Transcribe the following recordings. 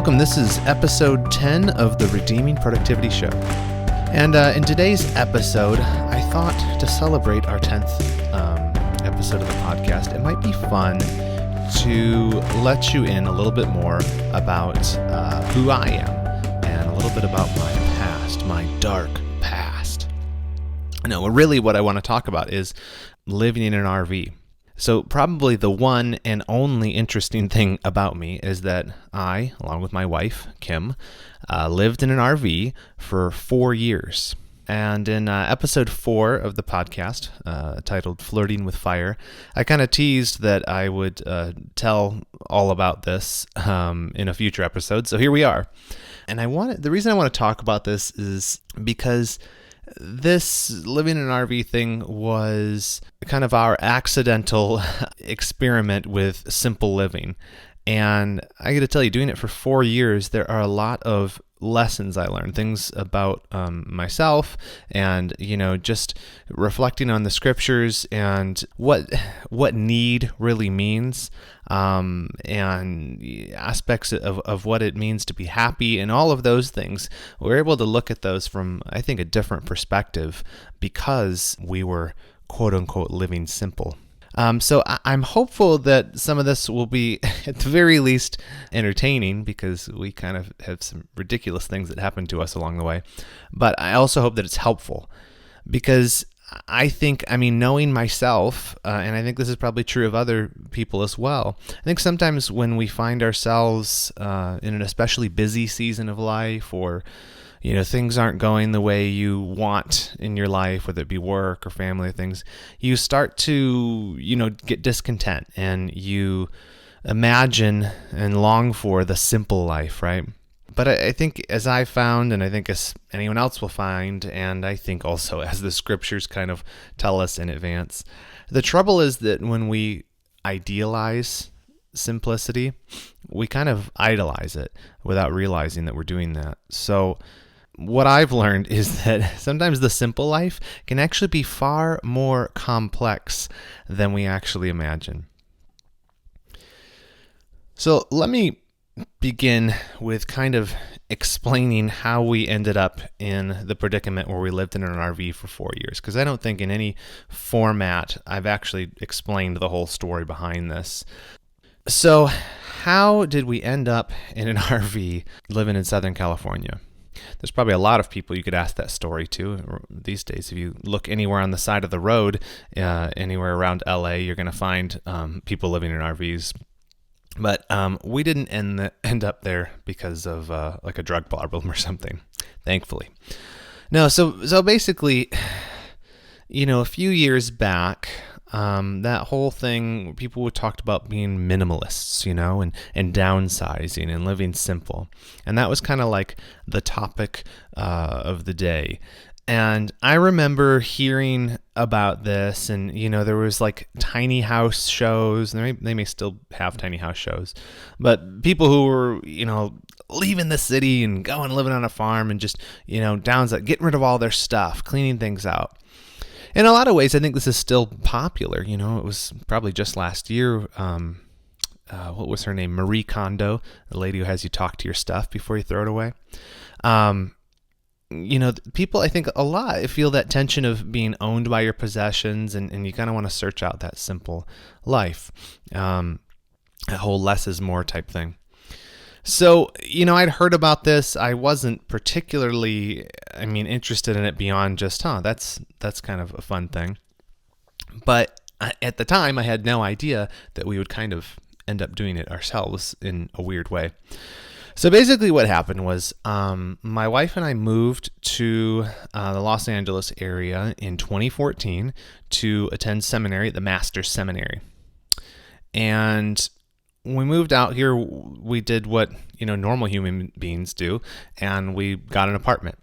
welcome. This is episode 10 of the Redeeming Productivity Show. And in today's episode, I thought to celebrate our 10th episode of the podcast, it might be fun to let you in a little bit more about who I am and a little bit about my past, my dark past. No, really what I want to talk about is living in an RV. So probably the one and only interesting thing about me is that I, along with my wife, Kim, lived in an RV for 4 years. And in episode 4 of the podcast, titled Flirting with Fire, I kind of teased that I would tell all about this in a future episode. So here we are. And the reason I want to talk about this is because this living in an RV thing was kind of our accidental experiment with simple living. And I got to tell you, doing it for 4 years, there are a lot of lessons I learned, things about myself and, just reflecting on the scriptures and what need really means, and aspects of what it means to be happy and all of those things. We're able to look at those from, I think, a different perspective because we were quote unquote living simple. So I'm hopeful that some of this will be, at the very least, entertaining because we kind of have some ridiculous things that happen to us along the way. But I also hope that it's helpful because I think, knowing myself, and I think this is probably true of other people as well, I think sometimes when we find ourselves in an especially busy season of life or things aren't going the way you want in your life, whether it be work or family things, you start to, get discontent and you imagine and long for the simple life, right? But I think as I found, and I think as anyone else will find, and I think also as the scriptures kind of tell us in advance, the trouble is that when we idealize simplicity, we kind of idolize it without realizing that we're doing that. So what I've learned is that sometimes the simple life can actually be far more complex than we actually imagine. So let me begin with kind of explaining how we ended up in the predicament where we lived in an RV for 4 years, because I don't think in any format I've actually explained the whole story behind this. So how did we end up in an RV living in Southern California? There's probably a lot of people you could ask that story to these days. If you look anywhere on the side of the road, anywhere around LA, you're going to find people living in RVs. But we didn't end up there because of like a drug problem or something, thankfully. No, so basically, a few years back, that whole thing, people talked about being minimalists, and downsizing and living simple. And that was kind of like the topic of the day. And I remember hearing about this and, there was like tiny house shows, and they may still have tiny house shows, but people who were, leaving the city and going living on a farm and just, getting rid of all their stuff, cleaning things out. In a lot of ways, I think this is still popular. It was probably just last year. What was her name? Marie Kondo, the lady who has you talk to your stuff before you throw it away. People, I think, a lot feel that tension of being owned by your possessions, and you kind of want to search out that simple life, that whole less is more type thing. So, I'd heard about this. I wasn't particularly, interested in it beyond just, that's kind of a fun thing. But at the time, I had no idea that we would kind of end up doing it ourselves in a weird way. So basically what happened was my wife and I moved to the Los Angeles area in 2014 to attend seminary at the Master's Seminary. And when we moved out here, we did what, normal human beings do, and we got an apartment.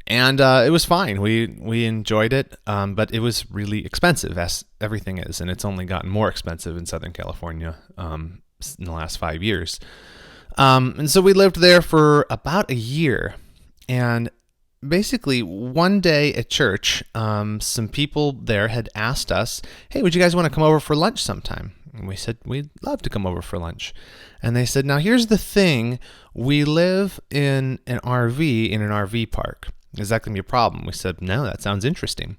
And it was fine. We enjoyed it, but it was really expensive, as everything is, and it's only gotten more expensive in Southern California in the last 5 years. And so we lived there for about a year, and basically one day at church, some people there had asked us, hey, would you guys want to come over for lunch sometime? And we said, we'd love to come over for lunch. And they said, now here's the thing. We live in an RV park. Is that going to be a problem? We said, no, that sounds interesting.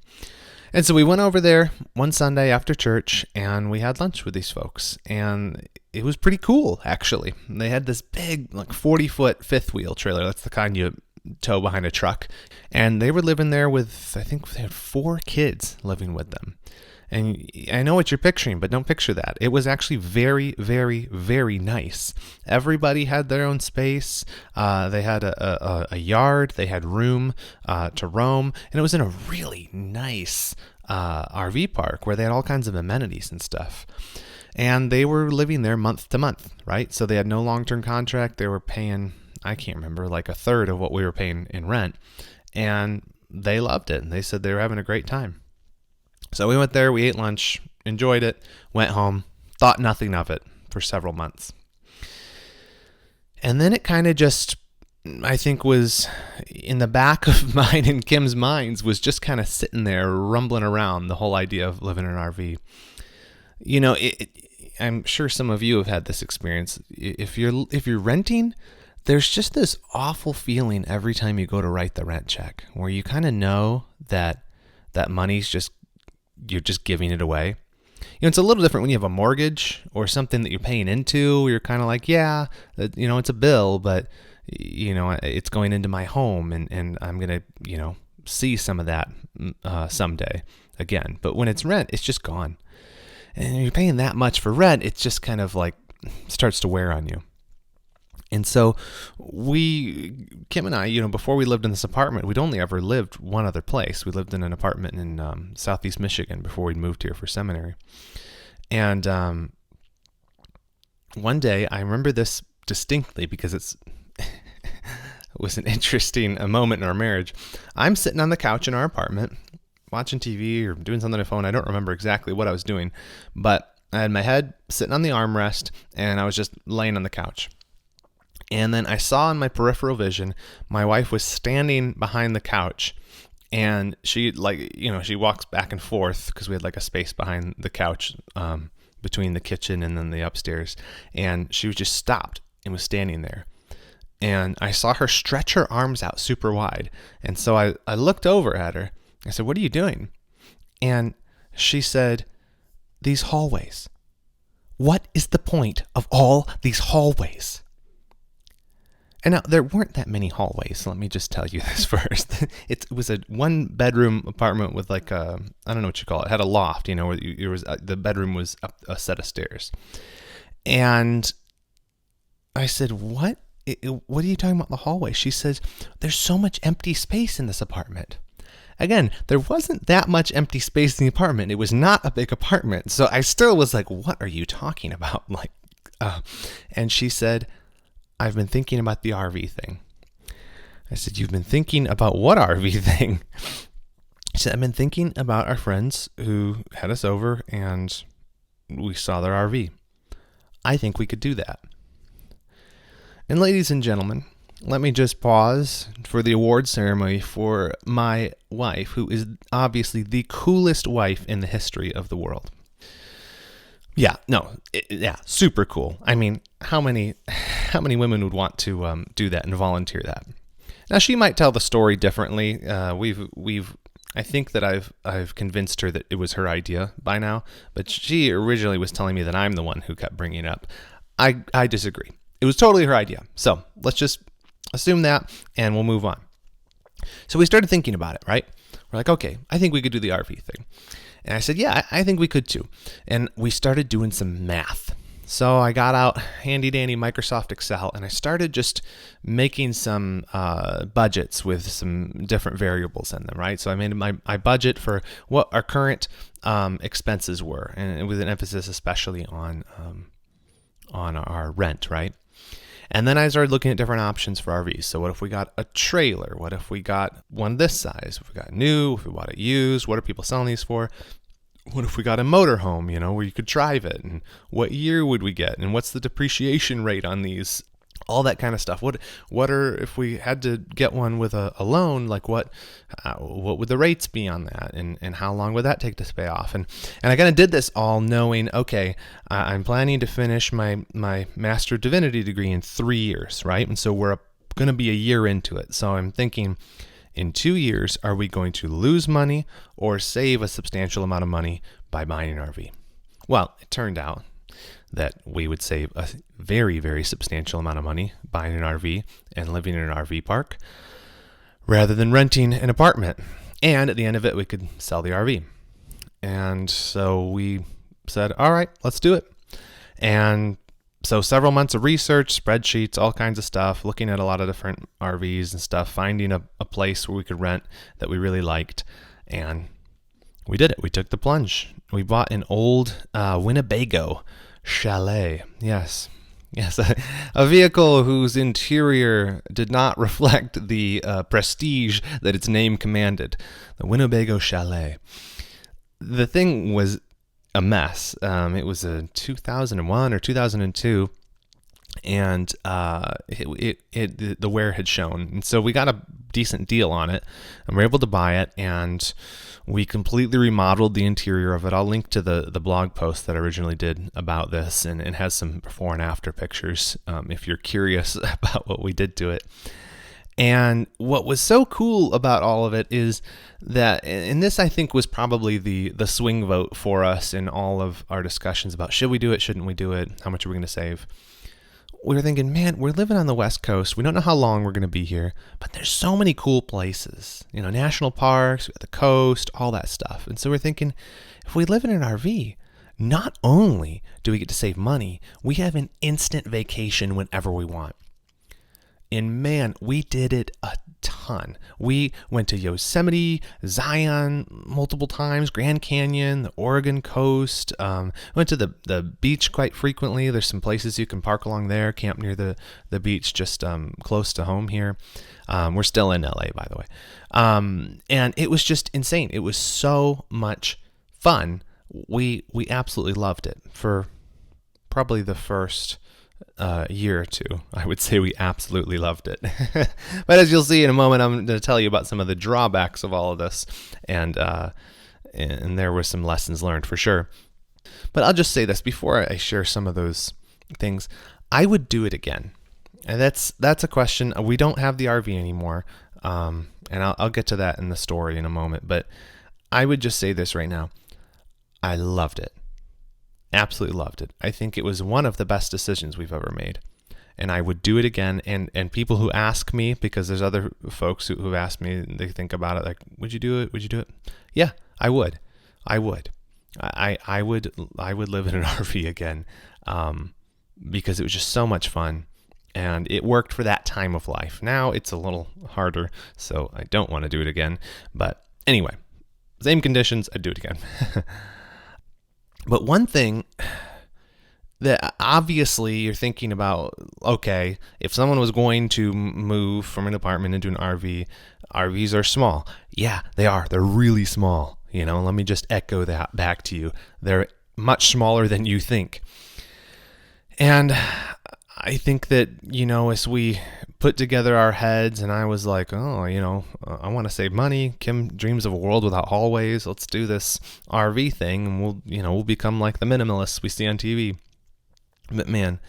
And so we went over there one Sunday after church, and we had lunch with these folks. And it was pretty cool, actually. They had this big, 40-foot fifth wheel trailer. That's the kind you tow behind a truck. And they were living there with, I think they had 4 kids living with them. And I know what you're picturing, but don't picture that. It was actually very, very, very nice. Everybody had their own space. They had a yard. They had room to roam. And it was in a really nice RV park where they had all kinds of amenities and stuff. And they were living there month to month, right? So they had no long-term contract. They were paying, I can't remember, like a third of what we were paying in rent. And they loved it. And they said they were having a great time. So we went there, we ate lunch, enjoyed it, went home, thought nothing of it for several months. And then it kind of just, I think, was in the back of mine and Kim's minds, was just kind of sitting there rumbling around the whole idea of living in an RV. You know, I'm sure some of you have had this experience. If you're renting, there's just this awful feeling every time you go to write the rent check, where you kind of know that money's you're just giving it away. You know, it's a little different when you have a mortgage or something that you're paying into. You're kind of like, yeah, you know, it's a bill, but, you know, it's going into my home, and I'm going to, you know, see some of that someday again. But when it's rent, it's just gone. And you're paying that much for rent, it's just kind of like starts to wear on you. And so Kim and I, you know, before we lived in this apartment, we'd only ever lived one other place. We lived in an apartment in Southeast Michigan before we'd moved here for seminary. And one day, I remember this distinctly because it was an interesting moment in our marriage. I'm sitting on the couch in our apartment, watching TV or doing something on the phone. I don't remember exactly what I was doing, but I had my head sitting on the armrest, and I was just laying on the couch. And then I saw in my peripheral vision, my wife was standing behind the couch, and she, like, you know, she walks back and forth because we had like a space behind the couch between the kitchen and then the upstairs. And she was just stopped and was standing there. And I saw her stretch her arms out super wide. And so I looked over at her. I said, "What are you doing?" And she said, "These hallways. What is the point of all these hallways?" And now, there weren't that many hallways, so let me just tell you this first. It was a 1-bedroom apartment with like a, I don't know what you call it. It had a loft, you know, where the bedroom was up a set of stairs. And I said, what are you talking about the hallway? She says, "There's so much empty space in this apartment." Again, there wasn't that much empty space in the apartment. It was not a big apartment. So I still was like, what are you talking about? And she said, "I've been thinking about the RV thing." I said, "You've been thinking about what RV thing?" She said, "I've been thinking about our friends who had us over and we saw their RV. I think we could do that." And ladies and gentlemen, let me just pause for the award ceremony for my wife, who is obviously the coolest wife in the history of the world. Yeah, super cool. I mean, how many women would want to do that and volunteer that? Now, she might tell the story differently. I think that I've convinced her that it was her idea by now, but she originally was telling me that I'm the one who kept bringing it up. I disagree. It was totally her idea. So let's just assume that, and we'll move on. So we started thinking about it, right? We're like, okay, I think we could do the RV thing. And I said, yeah, I think we could too. And we started doing some math. So I got out handy dandy Microsoft Excel, and I started just making some budgets with some different variables in them, right? So I made my budget for what our current expenses were, and with an emphasis especially on our rent, right? And then I started looking at different options for RVs. So what if we got a trailer? What if we got one this size? If we got new, if we bought it used, what are people selling these for? What if we got a motorhome, where you could drive it? And what year would we get? And what's the depreciation rate on these all that kind of stuff. What are, if we had to get one with a loan, like what would the rates be on that, and how long would that take to pay off? And I kind of did this all knowing, okay, I'm planning to finish my Master of Divinity degree in 3 years, right? And so we're going to be a year into it. So I'm thinking, in 2 years, are we going to lose money or save a substantial amount of money by buying an RV? Well, it turned out that we would save a very, very substantial amount of money buying an RV and living in an RV park rather than renting an apartment. And at the end of it, we could sell the RV. And so we said, all right, let's do it. And so several months of research, spreadsheets, all kinds of stuff, looking at a lot of different RVs and stuff, finding a place where we could rent that we really liked. And we did it. We took the plunge. We bought an old Winnebago chalet. Yes, a vehicle whose interior did not reflect the prestige that its name commanded. The Winnebago chalet. The thing was a mess. It was a 2001 or 2002, and the wear had shown. And so we got a decent deal on it, and we were able to buy it, and we completely remodeled the interior of it. I'll link to the blog post that I originally did about this, and it has some before and after pictures if you're curious about what we did to it. And what was so cool about all of it is that, and this I think was probably the swing vote for us in all of our discussions about should we do it, shouldn't we do it, how much are we going to save. We were thinking, man, we're living on the West Coast. We don't know how long we're going to be here, but there's so many cool places, national parks, the coast, all that stuff. And so we're thinking, if we live in an RV, not only do we get to save money, we have an instant vacation whenever we want. And man, we did it a ton. We went to Yosemite, Zion multiple times, Grand Canyon, the Oregon coast. Went to the beach quite frequently. There's some places you can park along there, camp near the beach, just close to home here. We're still in LA, by the way. And it was just insane. It was so much fun. We absolutely loved it for probably the first year or two. I would say we absolutely loved it. But as you'll see in a moment, I'm going to tell you about some of the drawbacks of all of this, and there were some lessons learned for sure. But I'll just say this before I share some of those things. I would do it again, and that's a question. We don't have the RV anymore, and I'll get to that in the story in a moment. But I would just say this right now: I loved it. Absolutely loved it. I think it was one of the best decisions we've ever made. And I would do it again. And people who ask me, because there's other folks who've asked me, they think about it like, would you do it? Would you do it? Yeah, I would. I would live in an RV again, because it was just so much fun. And it worked for that time of life. Now it's a little harder, so I don't want to do it again. But anyway, same conditions, I'd do it again. But one thing that obviously you're thinking about, okay, if someone was going to move from an apartment into an RV, RVs are small. Yeah, they are. They're really small. Let me just echo that back to you. They're much smaller than you think. And I think that, as we put together our heads, and I was like, I want to save money. Kim dreams of a world without hallways. Let's do this RV thing, and we'll become like the minimalists we see on TV. But man,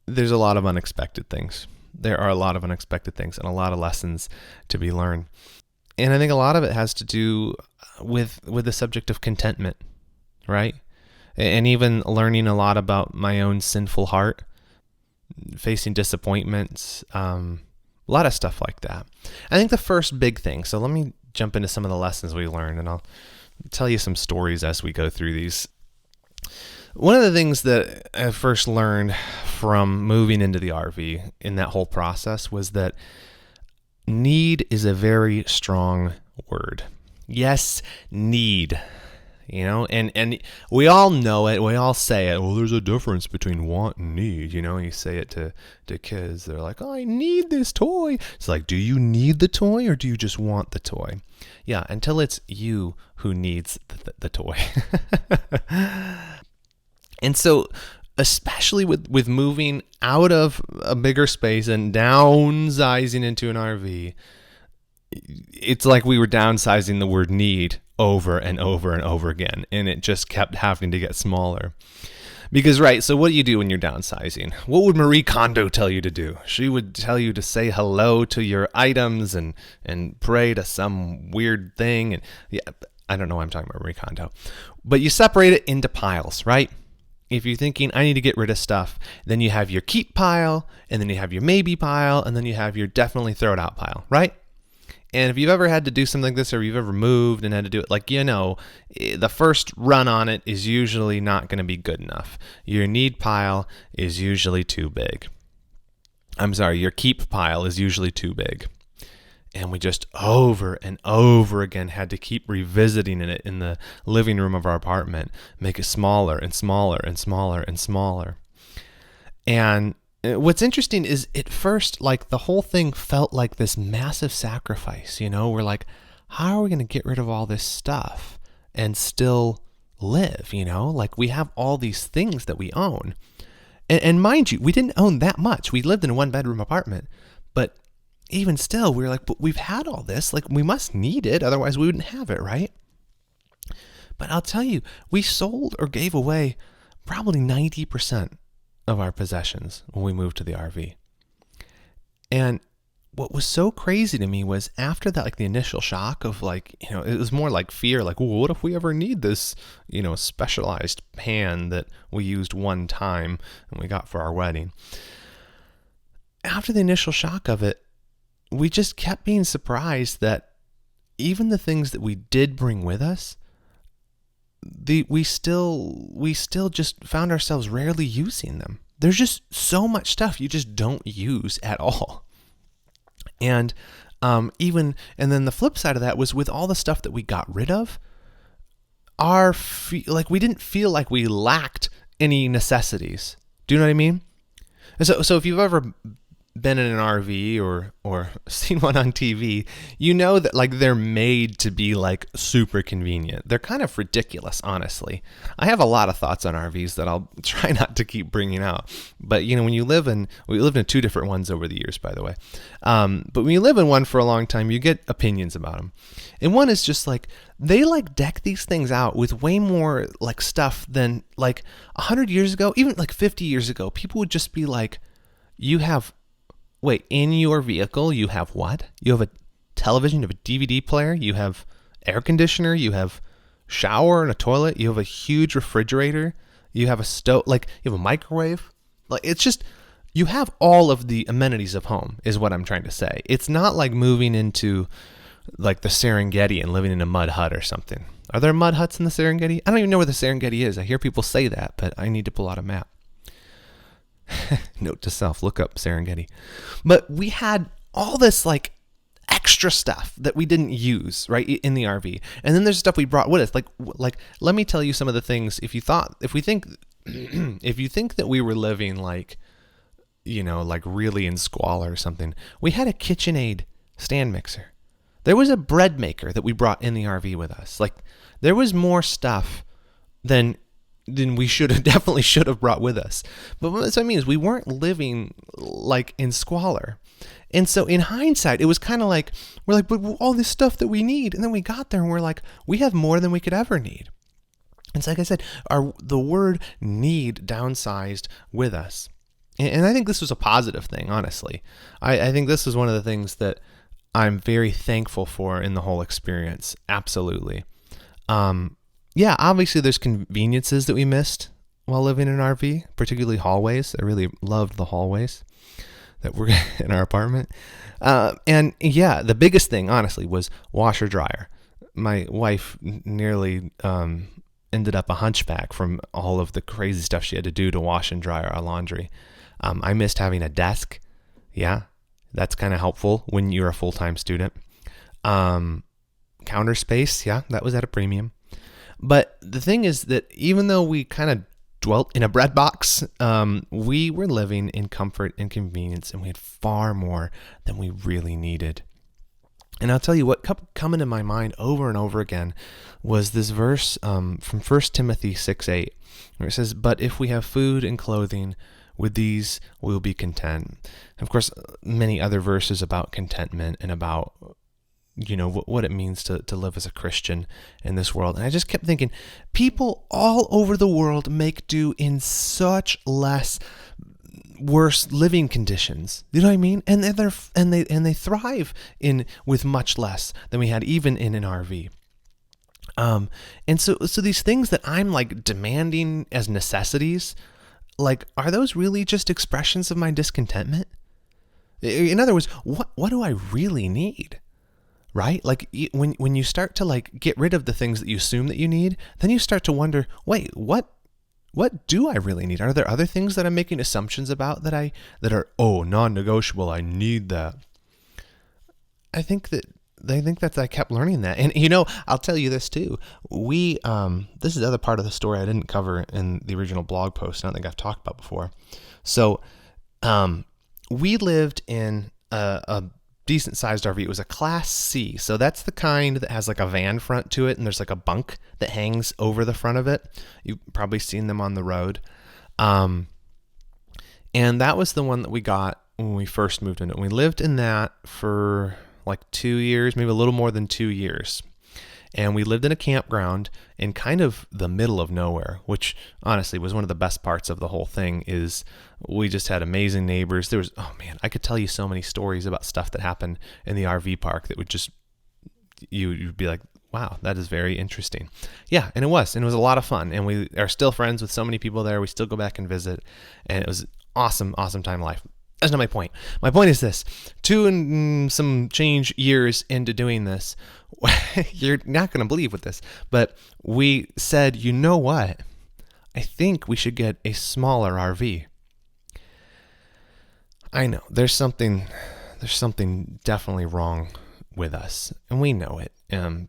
there's a lot of unexpected things. There are a lot of unexpected things and a lot of lessons to be learned. And I think a lot of it has to do with the subject of contentment, right? And even learning a lot about my own sinful heart, facing disappointments, a lot of stuff like that. I think the first big thing, so let me jump into some of the lessons we learned, and I'll tell you some stories as we go through these. One of the things that I first learned from moving into the RV in that whole process was that need is a very strong word. Yes, need. And we all know it. We all say it. Well, there's a difference between want and need. You say it to kids. They're like, oh, I need this toy. It's like, do you need the toy or do you just want the toy? Yeah, until it's you who needs the toy. And so especially with moving out of a bigger space and downsizing into an RV. It's like we were downsizing the word need over and over and over again, and it just kept having to get smaller. Because, right, so what do you do when you're downsizing? What would Marie Kondo tell you to do? She would tell you to say hello to your items and pray to some weird thing. And yeah, I don't know why I'm talking about Marie Kondo. But you separate it into piles, right? If you're thinking, I need to get rid of stuff, then you have your keep pile, and then you have your maybe pile, and then you have your definitely throw it out pile, right? And if you've ever had to do something like this, or you've ever moved and had to do it, the first run on it is usually not going to be good enough. Your need pile is usually too big. Your keep pile is usually too big. And we just over and over again had to keep revisiting it in the living room of our apartment, make it smaller and smaller and smaller and smaller. And what's interesting is at first, the whole thing felt like this massive sacrifice. We're like, how are we going to get rid of all this stuff and still live? We have all these things that we own. And mind you, we didn't own that much. We lived in a 1-bedroom apartment, but even still, we were like, but we've had all this. We must need it. Otherwise, we wouldn't have it, right? But I'll tell you, we sold or gave away probably 90% of our possessions when we moved to the RV. And what was so crazy to me was after that, the initial shock of it was more like fear, well, what if we ever need this, specialized pan that we used one time and we got for our wedding. After the initial shock of it, we just kept being surprised that even the things that we did bring with us, we still just found ourselves rarely using them. There's just so much stuff you just don't use at all. And then the flip side of that was with all the stuff that we got rid of, we didn't feel like we lacked any necessities. Do you know what I mean? And so if you've ever been in an RV or seen one on TV, you know that they're made to be super convenient. They're kind of ridiculous, honestly. I have a lot of thoughts on RVs that I'll try not to keep bringing out. But when we lived in 2 different ones over the years, by the way. But when you live in one for a long time, you get opinions about them. And one is just they deck these things out with way more stuff than 100 years ago, even 50 years ago. People would just be in your vehicle, you have what? You have a television, you have a DVD player, you have air conditioner, you have shower and a toilet, you have a huge refrigerator, you have a stove, you have a microwave. It's just, you have all of the amenities of home is what I'm trying to say. It's not like moving into the Serengeti and living in a mud hut or something. Are there mud huts in the Serengeti? I don't even know where the Serengeti is. I hear people say that, but I need to pull out a map. Note to self, look up Serengeti. But we had all this extra stuff that we didn't use, right, in the RV. And then there's stuff we brought with us. Let me tell you some of the things. If you think that we were living really in squalor or something, we had a KitchenAid stand mixer. There was a bread maker that we brought in the RV with us. There was more stuff than we definitely should have brought with us. But what I mean is we weren't living in squalor. And so in hindsight, it was kind of we're but all this stuff that we need. And then we got there and we're we have more than we could ever need. And so like I said, the word need downsized with us. And I think this was a positive thing, honestly. I think this is one of the things that I'm very thankful for in the whole experience. Absolutely. Yeah, obviously there's conveniences that we missed while living in an RV, particularly hallways. I really loved the hallways that were in our apartment. And yeah, the biggest thing, honestly, was washer dryer. My wife nearly ended up a hunchback from all of the crazy stuff she had to do to wash and dry our laundry. I missed having a desk. Yeah, that's kind of helpful when you're a full-time student. Counter space, yeah, that was at a premium. But the thing is that even though we kind of dwelt in a bread box, we were living in comfort and convenience, and we had far more than we really needed. And I'll tell you what kept coming to my mind over and over again was this verse from 1 Timothy 6:8, where it says, "But if we have food and clothing, with these we'll be content." And of course, many other verses about contentment and about, what it means to live as a Christian in this world. And I just kept thinking, people all over the world make do in such less worse living conditions. You know what I mean? And they thrive with much less than we had even in an RV. And so these things that I'm like demanding as necessities, like, are those really just expressions of my discontentment? In other words, what do I really need? Right? Like when you start to like get rid of the things that you assume that you need, then you start to wonder, wait, what do I really need? Are there other things that I'm making assumptions about that are non-negotiable? I need that. I think that I kept learning that. And I'll tell you this too. This is the other part of the story I didn't cover in the original blog post. I don't think I've talked about before. So, we lived in a decent sized RV. It was a Class C. So that's the kind that has like a van front to it, and there's like a bunk that hangs over the front of it. You've probably seen them on the road. And that was the one that we got when we first moved in it. We lived in that for like 2 years, maybe a little more than 2 years. And we lived in a campground in kind of the middle of nowhere, which honestly was one of the best parts of the whole thing. Is we just had amazing neighbors. There was, I could tell you so many stories about stuff that happened in the RV park that would just, you'd be like, wow, that is very interesting. Yeah, and it was a lot of fun. And we are still friends with so many people there. We still go back and visit, and it was awesome time of life. That's not my point. My point is this: 2 and some change years into doing this, you're not going to believe with this, but we said, you know what? I think we should get a smaller RV. I know there's something definitely wrong with us, and we know it.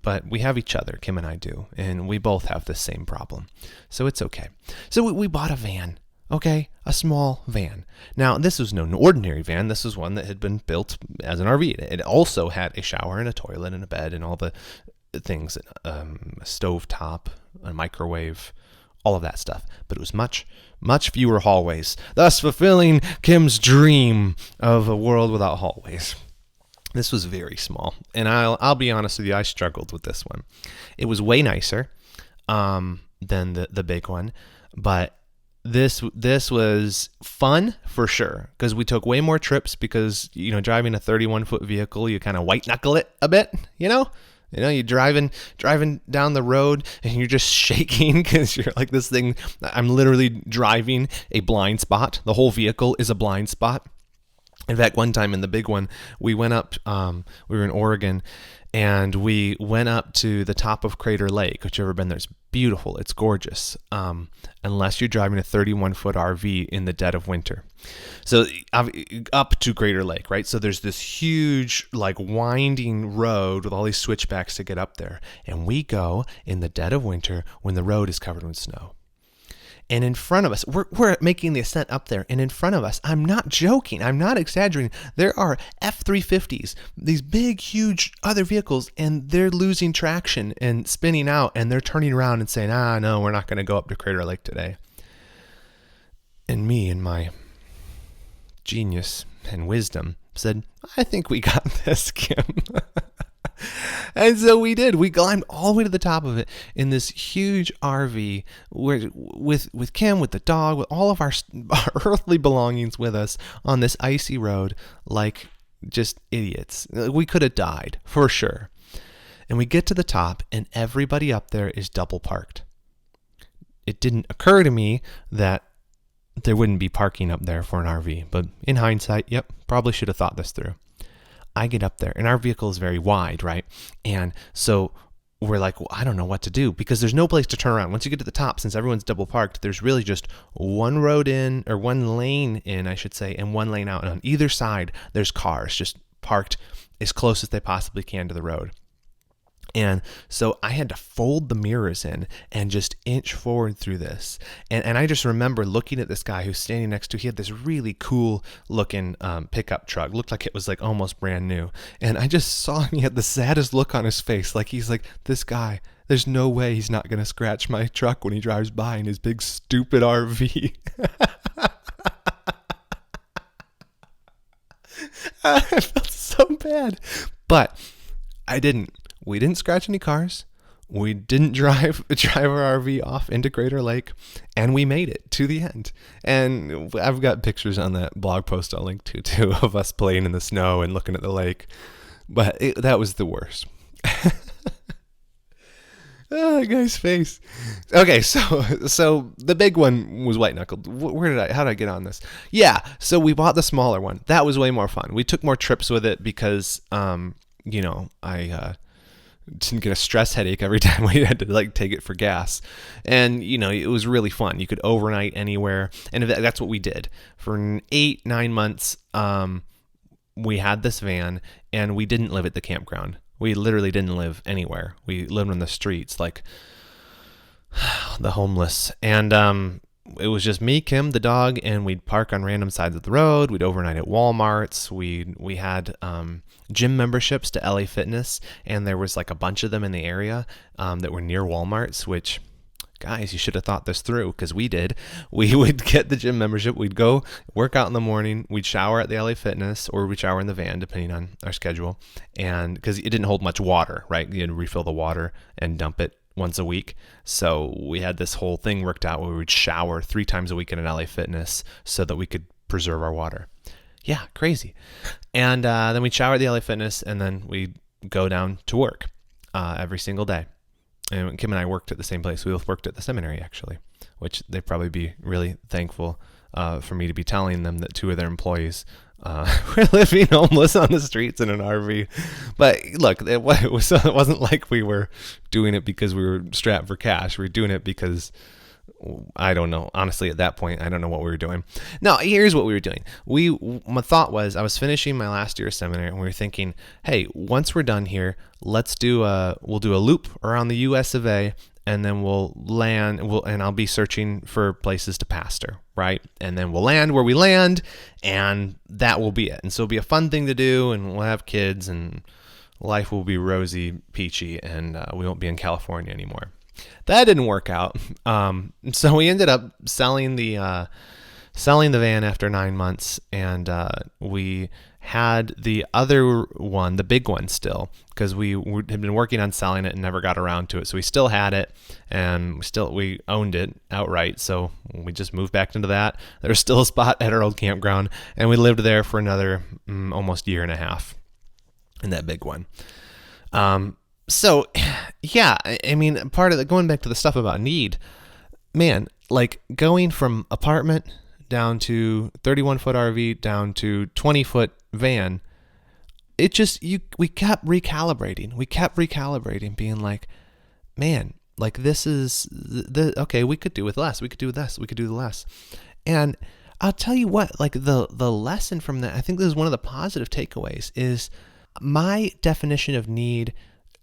But we have each other, Kim and I do, and we both have the same problem, so it's okay. So we bought a van. Okay, a small van. Now, this was no ordinary van. This was one that had been built as an RV. It also had a shower and a toilet and a bed and all the things, a stove top, a microwave, all of that stuff. But it was much, much fewer hallways, thus fulfilling Kim's dream of a world without hallways. This was very small, and I'll be honest with you, I struggled with this one. It was way nicer than the big one, but this was fun for sure, because we took way more trips, because driving a 31-foot vehicle, you kind of white knuckle it a bit. You're driving down the road and you're just shaking because you're like, this thing, I'm literally driving a blind spot. The whole vehicle is a blind spot. In fact, one time in the big one, we went up, we were in Oregon, and we went up to the top of Crater Lake, which you've ever been there. It's beautiful. It's gorgeous. Unless you're driving a 31-foot RV in the dead of winter. So up to Crater Lake, right? So there's this huge, like, winding road with all these switchbacks to get up there. And we go in the dead of winter when the road is covered with snow. And in front of us, we're making the ascent up there, and in front of us, I'm not joking, I'm not exaggerating, there are F-350s, these big, huge other vehicles, and they're losing traction and spinning out, and they're turning around and saying, no, we're not going to go up to Crater Lake today. And me, in my genius and wisdom, said, I think we got this, Kim. And so we did. We climbed all the way to the top of it in this huge RV with Kim, with the dog, with all of our earthly belongings with us on this icy road, like just idiots. We could have died for sure. And we get to the top, and everybody up there is double parked. It didn't occur to me that there wouldn't be parking up there for an RV, but in hindsight, yep, probably should have thought this through. I get up there, and our vehicle is very wide, right? And so we're like, well, I don't know what to do, because there's no place to turn around. Once you get to the top, since everyone's double parked, there's really just one road in, or one lane in, I should say, and one lane out. And on either side, there's cars just parked as close as they possibly can to the road. And so I had to fold the mirrors in and just inch forward through this. And I just remember looking at this guy who's standing next to, he had this really cool looking pickup truck. Looked like it was like almost brand new. And I just saw him, he had the saddest look on his face. Like he's like, this guy, there's no way he's not going to scratch my truck when he drives by in his big stupid RV. I felt so bad. But we didn't scratch any cars. We didn't drive our RV off into Crater Lake, and we made it to the end. And I've got pictures on that blog post I'll link to too, of us playing in the snow and looking at the lake. But that was the worst. Oh, guy's face. Okay, so the big one was white knuckled. How did I get on this? Yeah, so we bought the smaller one. That was way more fun. We took more trips with it because, I didn't get a stress headache every time we had to like take it for gas. And, it was really fun. You could overnight anywhere. And that's what we did for 8-9 months. We had this van and we didn't live at the campground. We literally didn't live anywhere. We lived on the streets, like the homeless. And it was just me, Kim, the dog, and we'd park on random sides of the road. We'd overnight at Walmarts. We had gym memberships to LA Fitness, and there was like a bunch of them in the area that were near Walmarts, which, guys, you should have thought this through, because we did. We would get the gym membership. We'd go work out in the morning. We'd shower at the LA Fitness, or we'd shower in the van, depending on our schedule. And because it didn't hold much water, right? You had to refill the water and dump it once a week. So we had this whole thing worked out where we would shower 3 times a week in an LA Fitness so that we could preserve our water. Yeah, crazy. And then we'd shower at the LA Fitness, and then we'd go down to work every single day. And Kim and I worked at the same place. We both worked at the seminary, actually, which they'd probably be really thankful for me to be telling them that 2 of their employees were living homeless on the streets in an RV. But look, it wasn't like we were doing it because we were strapped for cash. We were doing it because, I don't know. Honestly, at that point, I don't know what we were doing. No, here's what we were doing. My thought was, I was finishing my last year of seminary, and we were thinking, hey, once we're done here, we'll do a loop around the U.S. of A., and then we'll land, and I'll be searching for places to pastor, right? And then we'll land where we land, and that will be it. And so it'll be a fun thing to do, and we'll have kids, and life will be rosy, peachy, and we won't be in California anymore. That didn't work out. So we ended up selling the van after 9 months, and we had the other one, the big one, still, because we had been working on selling it and never got around to it. So we still had it, and we owned it outright. So we just moved back into that. There was still a spot at our old campground, and we lived there for another almost year and a half in that big one. So, yeah, I mean, part of the, going back to the stuff about need, man, like going from apartment down to 31-foot RV down to 20-foot van, it just, we kept recalibrating, being like, man, like this is, okay, we could do with less, we could do less. And I'll tell you what, like the lesson from that, I think this is one of the positive takeaways, is my definition of need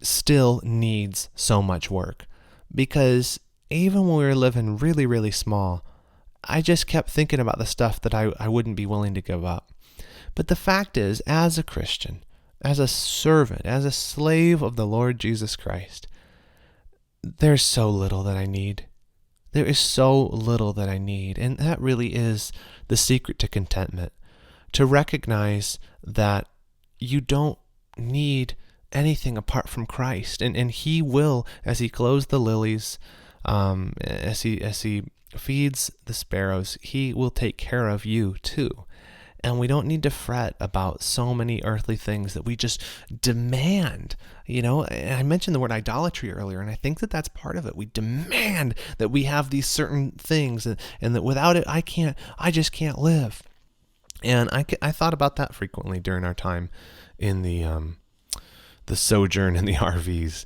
still needs so much work, because even when we were living really, really small, I just kept thinking about the stuff that I wouldn't be willing to give up. But the fact is, as a Christian, as a servant, as a slave of the Lord Jesus Christ, there's so little that I need. There is so little that I need. And that really is the secret to contentment, to recognize that you don't need anything apart from Christ, and He will, as He clothes the lilies, as He feeds the sparrows, He will take care of you too. And we don't need to fret about so many earthly things that we just demand. And I mentioned the word idolatry earlier, and I think that that's part of it. We demand that we have these certain things, and that without it, I just can't live. And I thought about that frequently during our time in the sojourn in the RVs,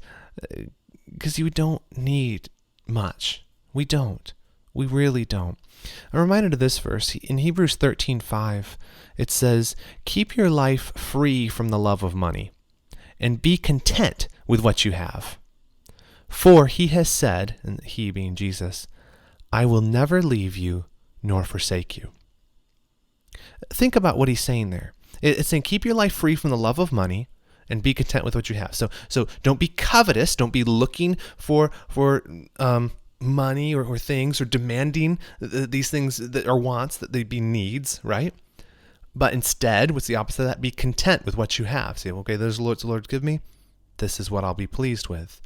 because you don't need much. We don't. We really don't. I'm reminded of this verse in Hebrews 13:5. It says, "Keep your life free from the love of money, and be content with what you have. For he has said, and he being Jesus, I will never leave you nor forsake you. Think about what he's saying there. It's saying keep your life free from the love of money and be content with what you have. So don't be covetous. Don't be looking for money or things or demanding these things that are wants, that they be needs, right? But instead, what's the opposite of that? Be content with what you have. Say, okay, there's the Lord's give me. This is what I'll be pleased with.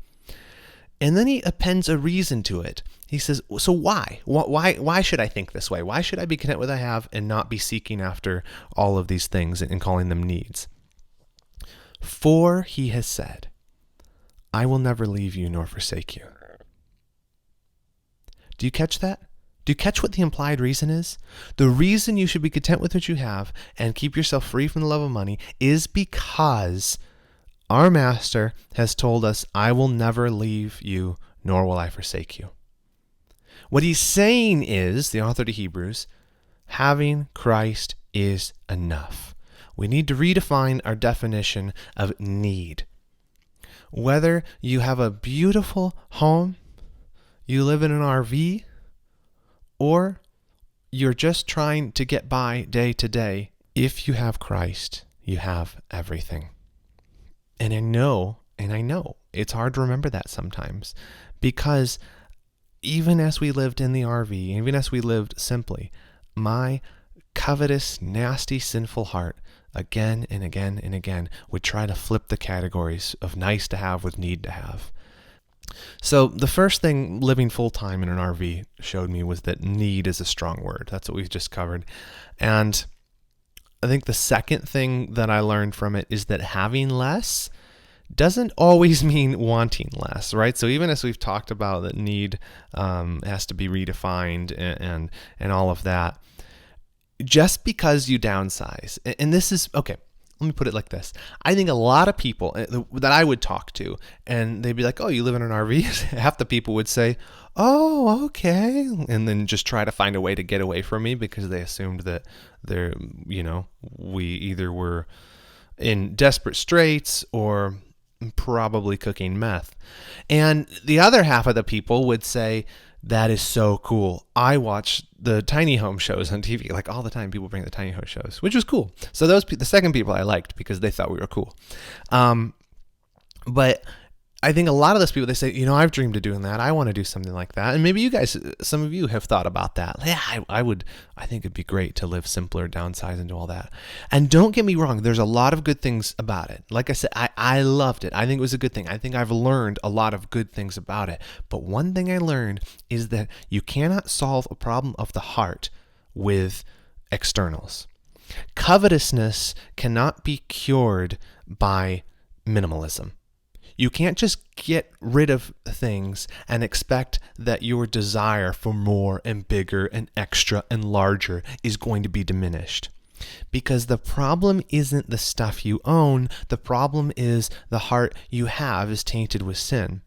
And then he appends a reason to it. He says, so why? Why should I think this way? Why should I be content with what I have and not be seeking after all of these things and calling them needs? For he has said, I will never leave you nor forsake you. Do you catch that? Do you catch what the implied reason is? The reason you should be content with what you have and keep yourself free from the love of money is because our Master has told us, I will never leave you, nor will I forsake you. What he's saying is, the author to Hebrews, having Christ is enough. We need to redefine our definition of need. Whether you have a beautiful home, you live in an RV, or you're just trying to get by day to day, if you have Christ, you have everything. And I know it's hard to remember that sometimes, because even as we lived in the RV, even as we lived simply, my covetous, nasty, sinful heart again and again and again would try to flip the categories of nice to have with need to have. So the first thing living full-time in an RV showed me was that need is a strong word. That's what we've just covered. And I think the second thing that I learned from it is that having less doesn't always mean wanting less, right? So even as we've talked about that need has to be redefined and all of that, just because you downsize, and this is, okay, let me put it like this. I think a lot of people that I would talk to, and they'd be like, oh, you live in an RV? Half the people would say, oh, okay, and then just try to find a way to get away from me because they assumed that we either were in desperate straits or probably cooking meth. And the other half of the people would say, that is so cool. I watch the tiny home shows on TV, like all the time. People bring the tiny home shows, which was cool. So the second people I liked because they thought we were cool. But I think a lot of those people, they say, I've dreamed of doing that. I want to do something like that. And maybe you guys, some of you have thought about that. Yeah, I think it'd be great to live simpler, downsize, and do all that. And don't get me wrong, there's a lot of good things about it. Like I said, I loved it. I think it was a good thing. I think I've learned a lot of good things about it. But one thing I learned is that you cannot solve a problem of the heart with externals. Covetousness cannot be cured by minimalism. You can't just get rid of things and expect that your desire for more and bigger and extra and larger is going to be diminished. Because the problem isn't the stuff you own, the problem is the heart you have is tainted with sin.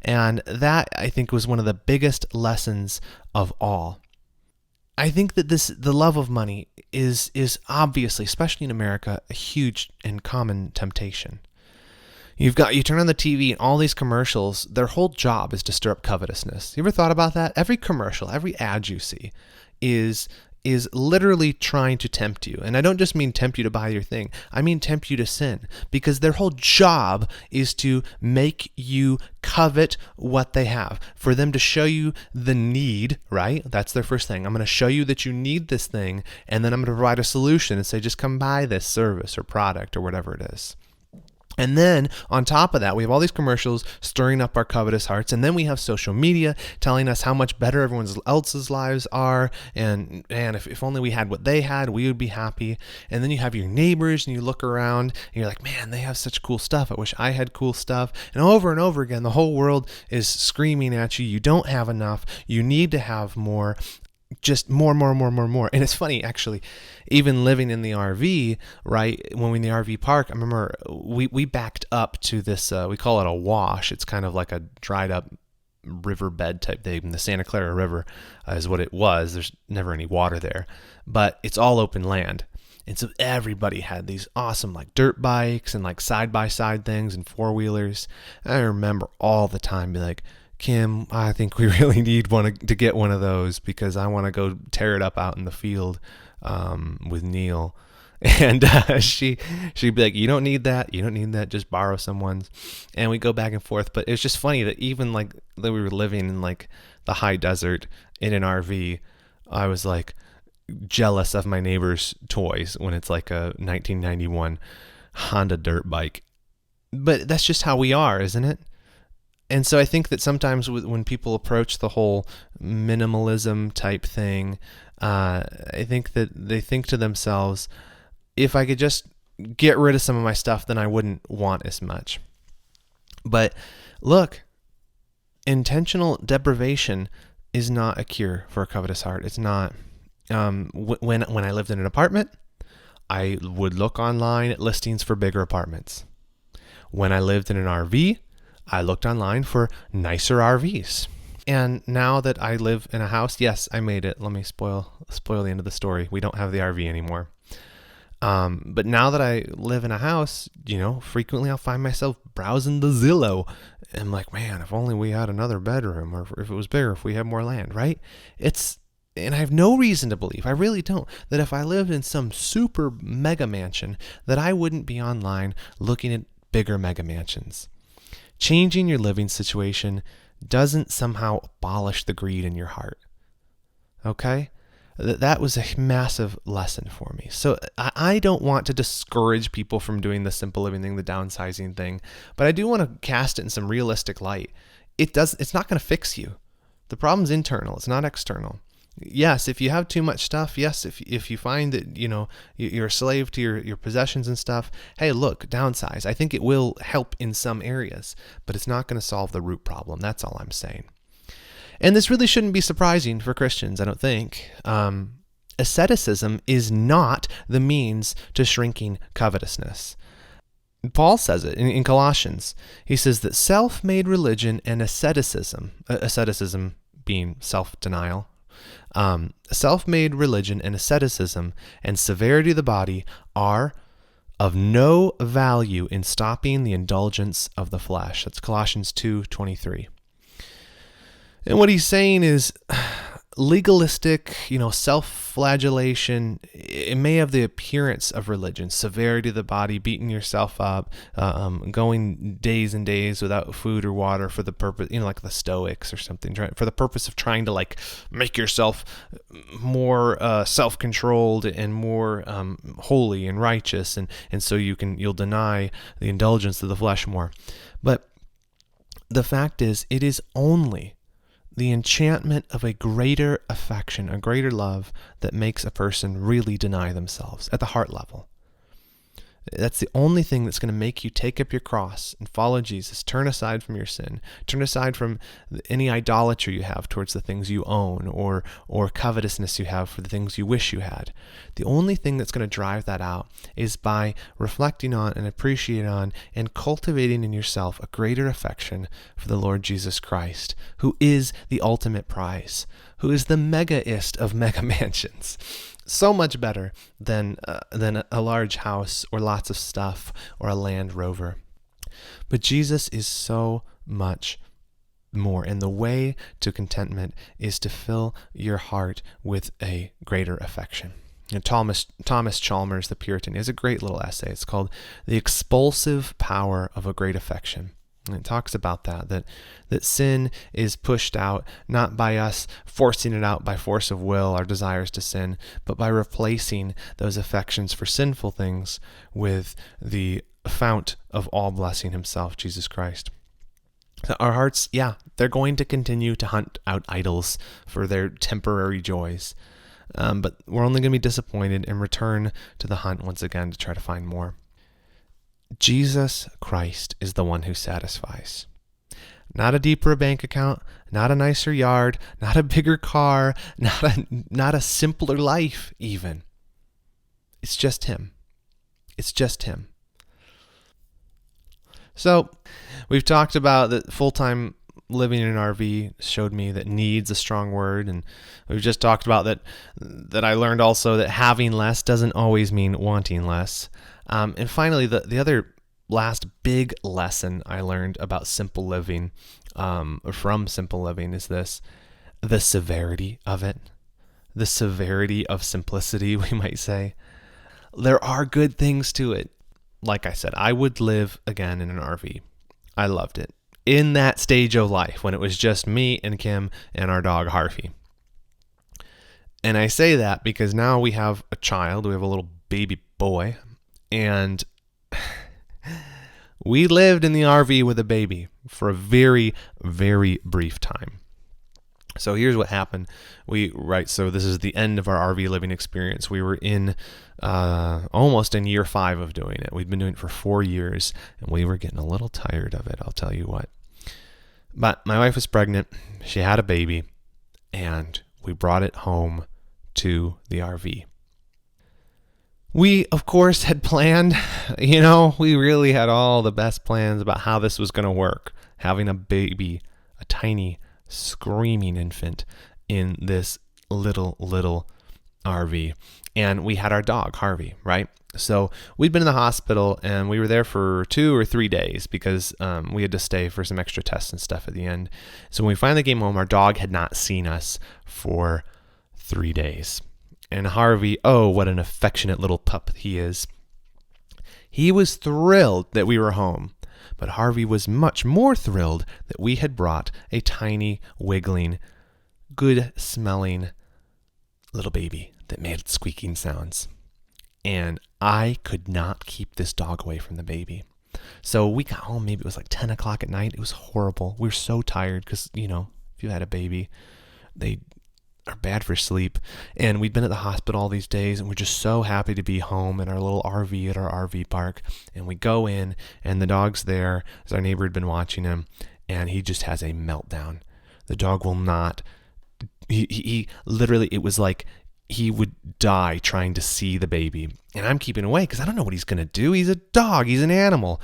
And that, I think, was one of the biggest lessons of all. I think that the love of money is obviously, especially in America, a huge and common temptation. You turn on the TV and all these commercials, their whole job is to stir up covetousness. You ever thought about that? Every commercial, every ad you see is literally trying to tempt you. And I don't just mean tempt you to buy your thing. I mean tempt you to sin, because their whole job is to make you covet what they have, for them to show you the need, right? That's their first thing. I'm going to show you that you need this thing, and then I'm going to provide a solution and say, just come buy this service or product or whatever it is. And then on top of that, we have all these commercials stirring up our covetous hearts. And then we have social media telling us how much better everyone else's lives are. And if only we had what they had, we would be happy. And then you have your neighbors and you look around and you're like, man, they have such cool stuff. I wish I had cool stuff. And over again, the whole world is screaming at you. You don't have enough. You need to have more. Just more. And it's funny, actually, even living in the RV, right? When we in the RV park, I remember we backed up to this, we call it a wash. It's kind of like a dried up riverbed type thing. The Santa Clara River is what it was. There's never any water there, but it's all open land. And so everybody had these awesome like dirt bikes and like side-by-side things and four-wheelers. I remember all the time be like, Kim, I think we really need to get one of those because I want to go tear it up out in the field with Neil. And she'd be like, you don't need that, just borrow someone's. And we go back and forth. But it was just funny that even like that we were living in like the high desert in an RV, I was like jealous of my neighbor's toys when it's like a 1991 Honda dirt bike. But that's just how we are, isn't it? And so I think that sometimes when people approach the whole minimalism type thing, I think that they think to themselves, if I could just get rid of some of my stuff, then I wouldn't want as much. But look, intentional deprivation is not a cure for a covetous heart. It's not. When I lived in an apartment, I would look online at listings for bigger apartments. When I lived in an RV, I looked online for nicer RVs. And now that I live in a house, yes, I made it. Let me spoil the end of the story. We don't have the RV anymore. But now that I live in a house, frequently I'll find myself browsing the Zillow. And I'm like, man, if only we had another bedroom, or if it was bigger, if we had more land, right? And I have no reason to believe, I really don't, that if I lived in some super mega mansion, that I wouldn't be online looking at bigger mega mansions. Changing your living situation doesn't somehow abolish the greed in your heart. Okay? That was a massive lesson for me. So I don't want to discourage people from doing the simple living thing, the downsizing thing, but I do want to cast it in some realistic light. It's not going to fix you. The problem's internal. It's not external. Yes, if you have too much stuff, yes, if you find that, you're a slave to your possessions and stuff, hey, look, downsize. I think it will help in some areas, but it's not going to solve the root problem. That's all I'm saying. And this really shouldn't be surprising for Christians, I don't think. Asceticism is not the means to shrinking covetousness. Paul says it in Colossians. He says that self-made religion and asceticism being self-denial, self-made religion and asceticism and severity of the body are of no value in stopping the indulgence of the flesh. That's Colossians 2:23. And what he's saying is legalistic, self-flagellation, it may have the appearance of religion, severity of the body, beating yourself up, going days and days without food or water for the purpose, like the Stoics or something, for the purpose of trying to like make yourself more self-controlled and more holy and righteous, and so you'll deny the indulgence of the flesh more. But the fact is, it is only the enchantment of a greater affection, a greater love, that makes a person really deny themselves at the heart level. That's the only thing that's going to make you take up your cross and follow Jesus. Turn aside from your sin. Turn aside from any idolatry you have towards the things you own, or covetousness you have for the things you wish you had. The only thing that's going to drive that out is by reflecting on and appreciating on and cultivating in yourself a greater affection for the Lord Jesus Christ, who is the ultimate prize, who is the megaist of mega mansions. So much better than a large house or lots of stuff or a Land Rover. But Jesus is so much more, and the way to contentment is to fill your heart with a greater affection. And Thomas Chalmers, the Puritan, has a great little essay. It's called The Expulsive Power of a Great Affection. And it talks about that sin is pushed out not by us forcing it out by force of will, our desires to sin, but by replacing those affections for sinful things with the fount of all blessing himself, Jesus Christ. So our hearts, they're going to continue to hunt out idols for their temporary joys, but we're only going to be disappointed and return to the hunt once again to try to find more. Jesus Christ is the one who satisfies. Not a deeper bank account, not a nicer yard, not a bigger car, not a simpler life even. It's just him. It's just him. So we've talked about that full-time living in an RV showed me that need's a strong word. And we've just talked about that I learned also that having less doesn't always mean wanting less. And finally, the other last big lesson I learned about simple living, from simple living, is this: the severity of it, the severity of simplicity, we might say. There are good things to it. Like I said, I would live again in an RV. I loved it. In that stage of life when it was just me and Kim and our dog Harvey. And I say that because now we have a child. We have a little baby boy. And we lived in the RV with a baby for a very, very brief time. So here's what happened. So this is the end of our RV living experience. We were in almost in year 5 of doing it. We'd been doing it for 4 years, and we were getting a little tired of it, I'll tell you what. But my wife was pregnant. She had a baby, and we brought it home to the RV. We, of course, had planned, we really had all the best plans about how this was going to work. Having a baby, a tiny, screaming infant in this little RV. And we had our dog, Harvey, right? So we'd been in the hospital, and we were there for 2 or 3 days because we had to stay for some extra tests and stuff at the end. So when we finally came home, our dog had not seen us for 3 days. And Harvey, oh, what an affectionate little pup he is. He was thrilled that we were home. But Harvey was much more thrilled that we had brought a tiny, wiggling, good-smelling little baby that made squeaking sounds. And I could not keep this dog away from the baby. So we got home, maybe it was like 10 o'clock at night. It was horrible. We were so tired because, if you had a baby, they are bad for sleep. And we'd been at the hospital all these days, and we're just so happy to be home in our little RV at our RV park. And we go in, and the dog's there, as our neighbor had been watching him, and he just has a meltdown. The dog will not, he literally, it was like he would die trying to see the baby. And I'm keeping away because I don't know what he's going to do. He's a dog. He's an animal.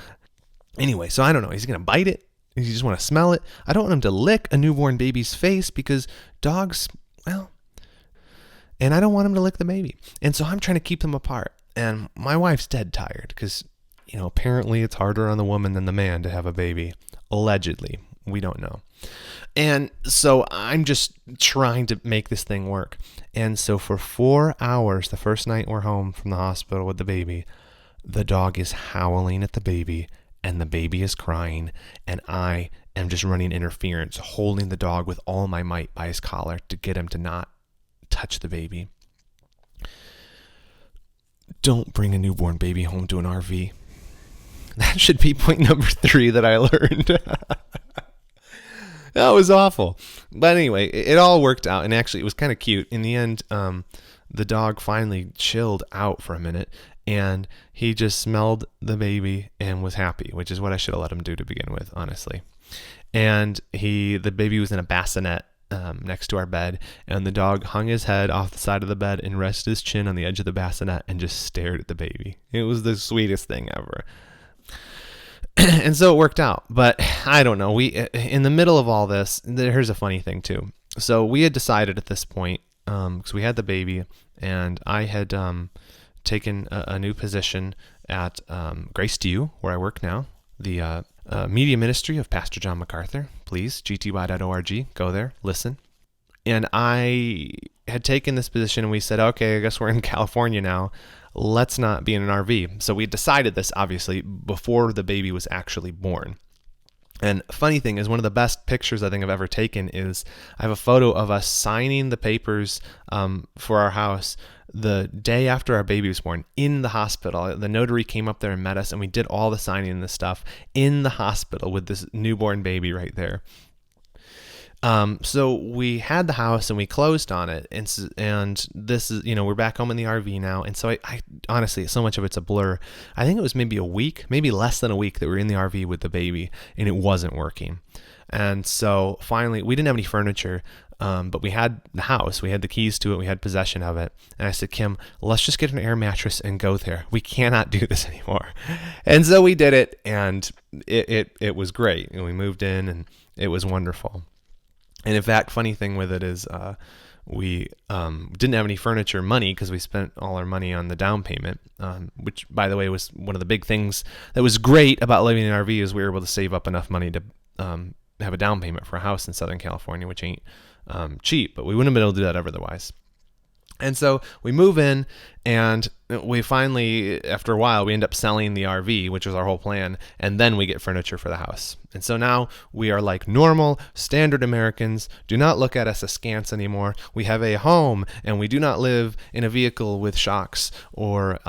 Anyway, so I don't know. He's going to bite it. You just want to smell it. I don't want him to lick a newborn baby's face because dogs, and I don't want him to lick the baby. And so I'm trying to keep them apart. And my wife's dead tired because, apparently it's harder on the woman than the man to have a baby. Allegedly. We don't know. And so I'm just trying to make this thing work. And so for 4 hours, the first night we're home from the hospital with the baby, the dog is howling at the baby, and the baby is crying, and I am just running interference, holding the dog with all my might by his collar to get him to not touch the baby. Don't bring a newborn baby home to an RV. That should be point number 3 that I learned. That was awful. But anyway, it all worked out, and actually it was kind of cute. In the end, the dog finally chilled out for a minute, and he just smelled the baby and was happy, which is what I should have let him do to begin with, honestly. And the baby was in a bassinet next to our bed, and the dog hung his head off the side of the bed and rested his chin on the edge of the bassinet and just stared at the baby. It was the sweetest thing ever. And so it worked out, but I don't know. In the middle of all this, here's a funny thing too. So we had decided at this point, because we had the baby, and I had taken a new position at Grace to You, where I work now, the media ministry of Pastor John MacArthur. Please, gty.org, go there, listen. And I had taken this position, and we said, okay, I guess we're in California now. Let's not be in an RV. So we decided this, obviously, before the baby was actually born. And funny thing is, one of the best pictures I think I've ever taken is I have a photo of us signing the papers for our house the day after our baby was born in the hospital. The notary came up there and met us, and we did all the signing and this stuff in the hospital with this newborn baby right there. So we had the house and we closed on it, and this is, we're back home in the RV now. And so I honestly, so much of it's a blur. I think it was maybe a week, maybe less than a week that we were in the RV with the baby, and it wasn't working. And so finally, we didn't have any furniture, but we had the house, we had the keys to it, we had possession of it. And I said, Kim, let's just get an air mattress and go there. We cannot do this anymore. And so we did it, and it was great. And we moved in, and It was wonderful. And in fact, funny thing with it is we didn't have any furniture money because we spent all our money on the down payment, which, by the way, was one of the big things that was great about living in an RV is we were able to save up enough money to have a down payment for a house in Southern California, which ain't cheap, but we wouldn't have been able to do that otherwise. And so we move in, and we finally, after a while, we end up selling the RV, which was our whole plan, and then we get furniture for the house. And so now we are like normal, standard Americans, do not look at us askance anymore. We have a home, and we do not live in a vehicle with shocks or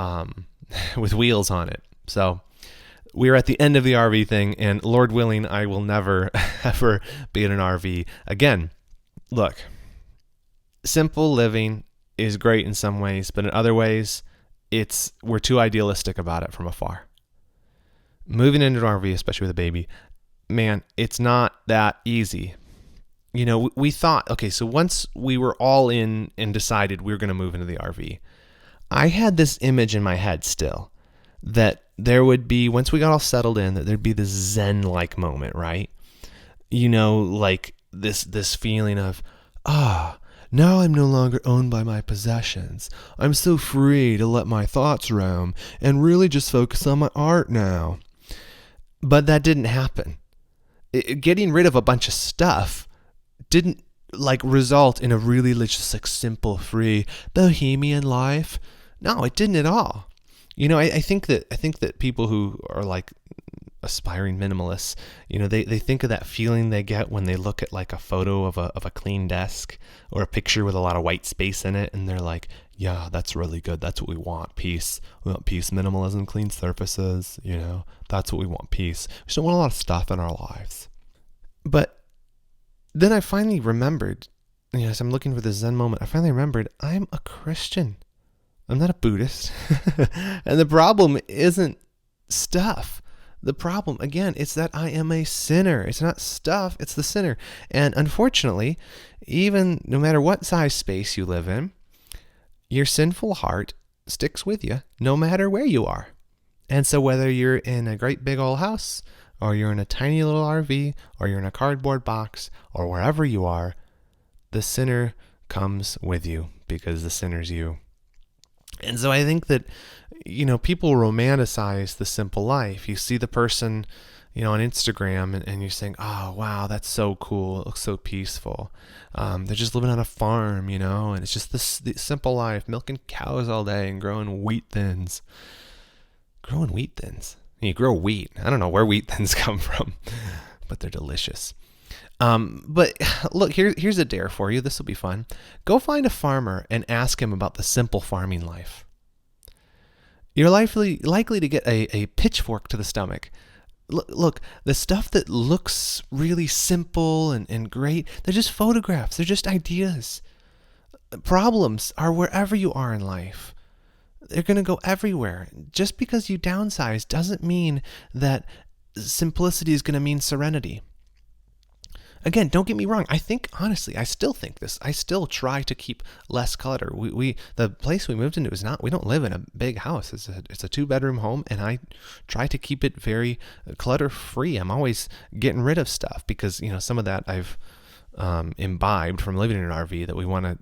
with wheels on it. So we're at the end of the RV thing, and Lord willing, I will never, ever be in an RV again. Look, simple living is great in some ways, but in other ways, we're too idealistic about it from afar. Moving into an RV, especially with a baby, man, it's not that easy. You know, we thought, okay, so once we were all in and decided we were going to move into the RV, I had this image in my head still that there would be, once we got all settled in, that there'd be this Zen-like moment, right? You know, like this feeling of, now I'm no longer owned by my possessions. I'm so free to let my thoughts roam and really just focus on my art now. But that didn't happen. Getting rid of a bunch of stuff didn't result in a really just simple, free, bohemian life. No, it didn't at all. You know, I think that people who are aspiring minimalists, you know, they think of that feeling they get when they look at a photo of a clean desk or a picture with a lot of white space in it, and they're like, yeah, that's really good. That's what we want. Peace. We want peace, minimalism, clean surfaces. You know, that's what we want. Peace. We just don't want a lot of stuff in our lives. But then I finally remembered, you know, as I'm looking for this Zen moment, I finally remembered I'm a Christian. I'm not a Buddhist. And the problem isn't stuff. The problem, again, it's that I am a sinner. It's not stuff, it's the sinner. And unfortunately, even no matter what size space you live in, your sinful heart sticks with you no matter where you are. And so whether you're in a great big old house, or you're in a tiny little RV, or you're in a cardboard box, or wherever you are, the sinner comes with you because the sinner's you. And so I think that, you know, people romanticize the simple life. You see the person, you know, on Instagram and you're saying, oh, wow, that's so cool. It looks so peaceful. They're just living on a farm, you know, and it's just the simple life, milking cows all day and growing wheat thins. Growing wheat thins? You grow wheat. I don't know where wheat thins come from, but they're delicious. But look, here's a dare for you. This will be fun. Go find a farmer and ask him about the simple farming life. You're likely to get a pitchfork to the stomach. Look, the stuff that looks really simple and great, they're just photographs. They're just ideas. Problems are wherever you are in life. They're going to go everywhere. Just because you downsize doesn't mean that simplicity is going to mean serenity. Again, don't get me wrong. I think, honestly, I still think this. I still try to keep less clutter. The place we moved into we don't live in a big house. It's a 2-bedroom home, and I try to keep it very clutter-free. I'm always getting rid of stuff because, you know, some of that I've imbibed from living in an RV that we want to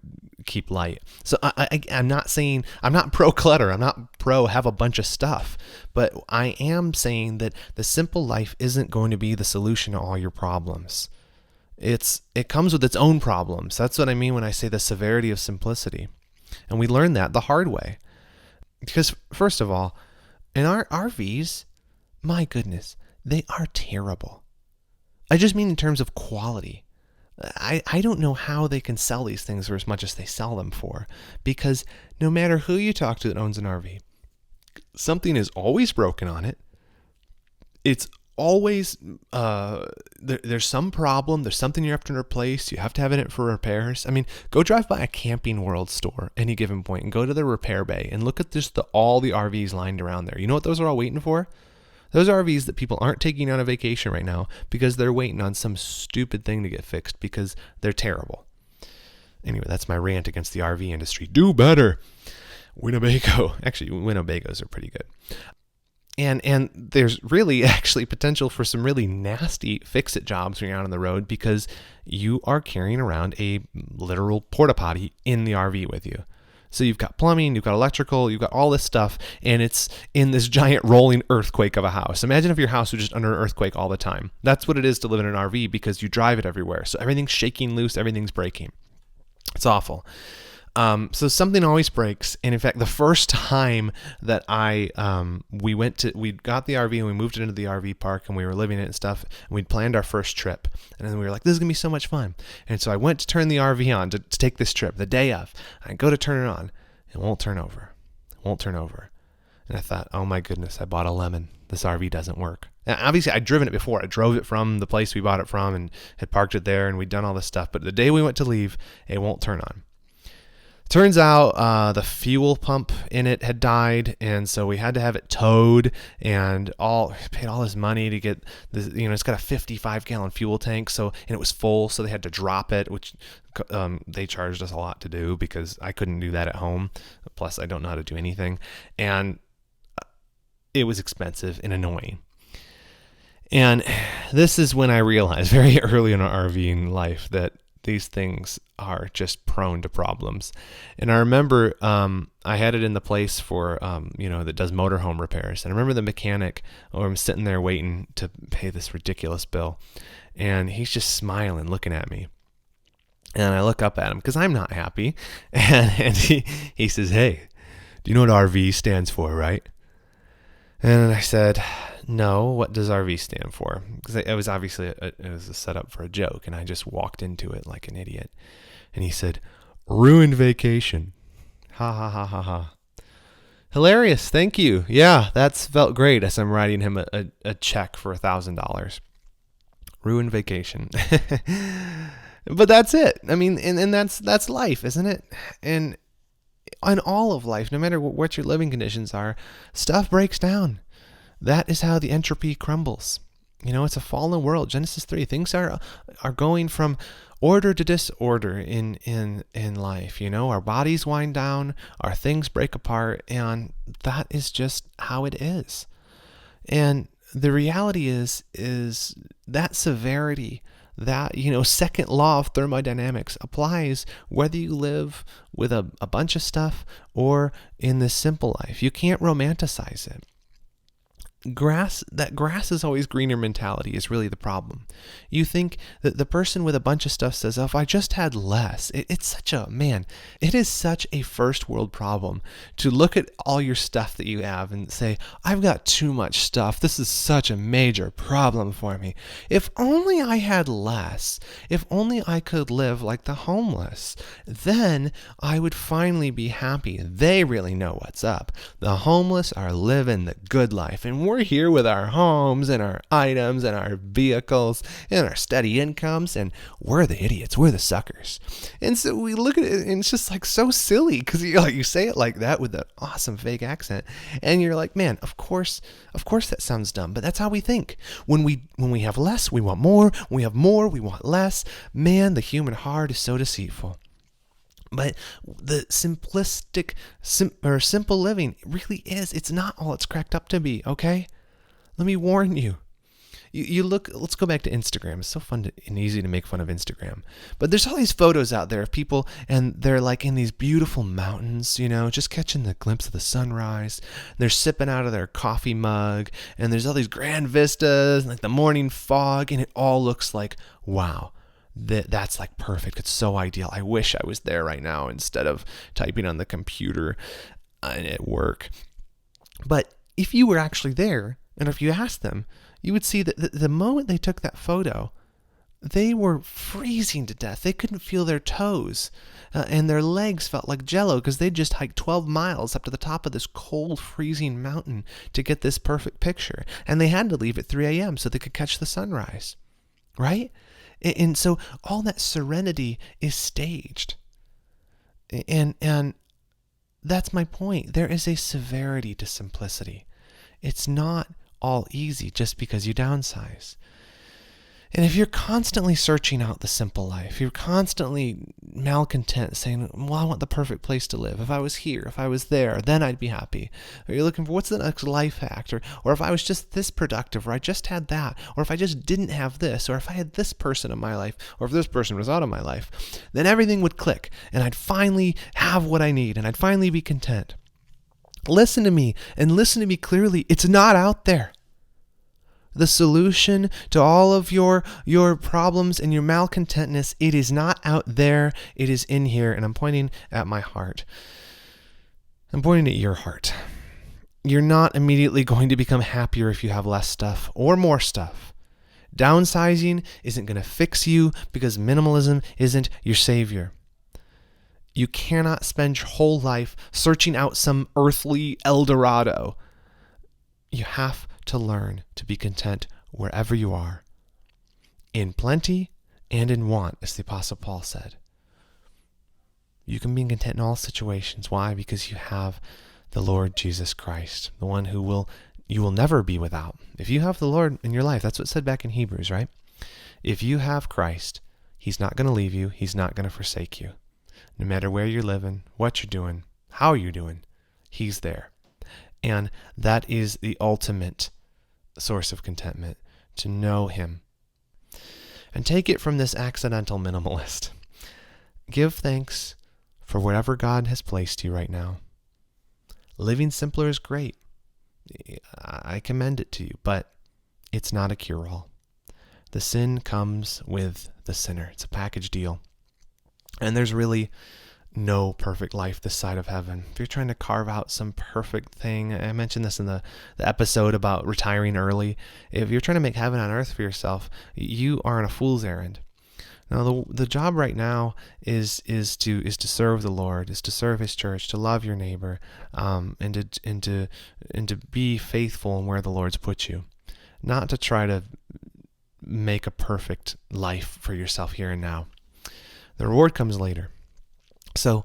keep light. So I'm not saying, I'm not pro-clutter. I'm not pro have a bunch of stuff. But I am saying that the simple life isn't going to be the solution to all your problems. It comes with its own problems. That's what I mean when I say the severity of simplicity. And we learned that the hard way. Because first of all, in our RVs, my goodness, they are terrible. I just mean in terms of quality. I don't know how they can sell these things for as much as they sell them for. Because no matter who you talk to that owns an RV, something is always broken on it. It's always there's some problem. There's something you have to replace. You have to have it for repairs. I mean, go drive by a Camping World store any given point and go to the repair bay and look at just all the RVs lined around there. You know what those are all waiting for? Those are RVs that people aren't taking on a vacation right now because they're waiting on some stupid thing to get fixed because they're terrible. Anyway, that's my rant against the RV industry. Do better. Winnebago. Actually, Winnebagos are pretty good. And there's really actually potential for some really nasty fix-it jobs when you're out on the road, because you are carrying around a literal porta potty in the RV with you. So you've got plumbing, you've got electrical, you've got all this stuff, and it's in this giant rolling earthquake of a house. Imagine if your house was just under an earthquake all the time. That's what it is to live in an RV, because you drive it everywhere. So everything's shaking loose, everything's breaking. It's awful. So something always breaks. And in fact, the first time that we got the RV and we moved it into the RV park and we were living it and stuff, and we'd planned our first trip. And then we were like, this is going to be so much fun. And so I went to turn the RV on to take this trip the day of. I go to turn it on. It won't turn over. And I thought, oh my goodness, I bought a lemon. This RV doesn't work. And obviously, I'd driven it before. I drove it from the place we bought it from and had parked it there, and we'd done all this stuff. But the day we went to leave, it won't turn on. Turns out the fuel pump in it had died, and so we had to have it towed, and paid all this money to get this. It's got a 55-gallon fuel tank, and it was full, so they had to drop it, which they charged us a lot to do because I couldn't do that at home. Plus, I don't know how to do anything, and it was expensive and annoying. And this is when I realized very early in our RVing life that these things are just prone to problems. And I remember I had it in the place for, that does motorhome repairs. And I remember the mechanic, I'm sitting there waiting to pay this ridiculous bill. And he's just smiling, looking at me. And I look up at him because I'm not happy. And he says, "Hey, do you know what RV stands for, right?" And I said, "No, what does RV stand for?" Because it was obviously it was a setup for a joke, and I just walked into it like an idiot. And he said, "Ruined vacation." Ha ha ha ha ha. Hilarious, thank you. Yeah, that's felt great as I'm writing him a check for $1,000. Ruined vacation. But that's it. I mean, and that's life, isn't it? And on all of life, no matter what your living conditions are, stuff breaks down. That is how the entropy crumbles. It's a fallen world. Genesis 3. Things are going from order to disorder in life. Our bodies wind down, our things break apart, and that is just how it is. And the reality is that severity, that second law of thermodynamics applies whether you live with a bunch of stuff or in this simple life. You can't romanticize it. That grass is always greener mentality is really the problem. You think that the person with a bunch of stuff says, "Oh, if I just had less." It is such a first world problem to look at all your stuff that you have and say, "I've got too much stuff. This is such a major problem for me. If only I had less, if only I could live like the homeless, then I would finally be happy. They really know what's up. The homeless are living the good life, and we're here with our homes and our items and our vehicles and our steady incomes, and we're the idiots. We're the suckers." And so we look at it, and it's just like so silly because you say it like that with an awesome fake accent, and you're like, man, of course that sounds dumb, but that's how we think. When we have less, we want more. When we have more, we want less. Man, the human heart is so deceitful. But the simplistic, simple living really is. It's not all it's cracked up to be, okay? Let me warn you. You look, let's go back to Instagram. It's so fun and easy to make fun of Instagram. But there's all these photos out there of people, and they're like in these beautiful mountains, just catching the glimpse of the sunrise. They're sipping out of their coffee mug, and there's all these grand vistas, and like the morning fog, and it all looks like, wow. That's like perfect. It's so ideal. I wish I was there right now instead of typing on the computer at work. But if you were actually there, and if you asked them, you would see that the moment they took that photo, they were freezing to death. They couldn't feel their toes, and their legs felt like jello because they just hiked 12 miles up to the top of this cold, freezing mountain to get this perfect picture. And they had to leave at 3 a.m. so they could catch the sunrise, right? And so all that serenity is staged. And that's my point. There is a severity to simplicity. It's not all easy just because you downsize. And if you're constantly searching out the simple life, you're constantly malcontent, saying, well, I want the perfect place to live. If I was here, if I was there, then I'd be happy. Or you're looking for what's the next life hack? Or if I was just this productive, or I just had that, or if I just didn't have this, or if I had this person in my life, or if this person was out of my life, then everything would click and I'd finally have what I need and I'd finally be content. Listen to me and listen to me clearly. It's not out there. The solution to all of your problems and your malcontentness, it is not out there. It is in here. And I'm pointing at my heart. I'm pointing at your heart. You're not immediately going to become happier if you have less stuff or more stuff. Downsizing isn't going to fix you because minimalism isn't your savior. You cannot spend your whole life searching out some earthly El Dorado. You have to learn to be content wherever you are, in plenty and in want, as the Apostle Paul said. You can be content in all situations. Why? Because you have the Lord Jesus Christ, the one who you will never be without. If you have the Lord in your life, that's what it said back in Hebrews, right? If you have Christ, He's not going to leave you. He's not going to forsake you. No matter where you're living, what you're doing, how you're doing, He's there. And that is the ultimate source of contentment, to know Him. And take it from this accidental minimalist. Give thanks for whatever God has placed you right now. Living simpler is great. I commend it to you, but it's not a cure-all. The sin comes with the sinner. It's a package deal. And there's really no perfect life this side of heaven. If you're trying to carve out some perfect thing, I mentioned this in the episode about retiring early. If you're trying to make heaven on earth for yourself, you are on a fool's errand. Now, the job right now is to serve the Lord, is to serve His church, to love your neighbor, and to be faithful in where the Lord's put you, not to try to make a perfect life for yourself here and now. The reward comes later. So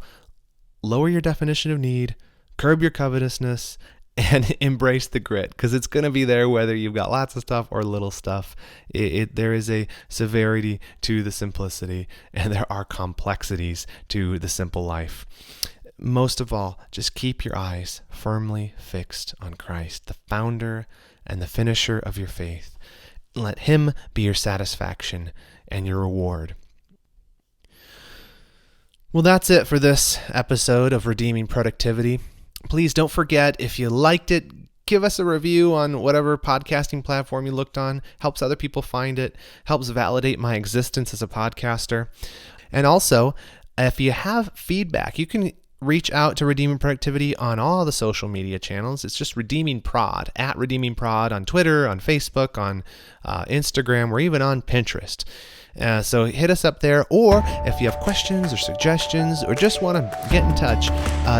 lower your definition of need, curb your covetousness, and embrace the grit, because it's going to be there whether you've got lots of stuff or little stuff. There is a severity to the simplicity, and there are complexities to the simple life. Most of all, just keep your eyes firmly fixed on Christ, the founder and the finisher of your faith. Let Him be your satisfaction and your reward. Well, that's it for this episode of Redeeming Productivity. Please don't forget, if you liked it, give us a review on whatever podcasting platform you looked on. Helps other people find it, helps validate my existence as a podcaster. And also, if you have feedback, you can reach out to Redeeming Productivity on all the social media channels. It's just Redeeming Prod, at Redeeming Prod on Twitter, on Facebook, on Instagram, or even on Pinterest. So hit us up there, or if you have questions or suggestions or just want to get in touch,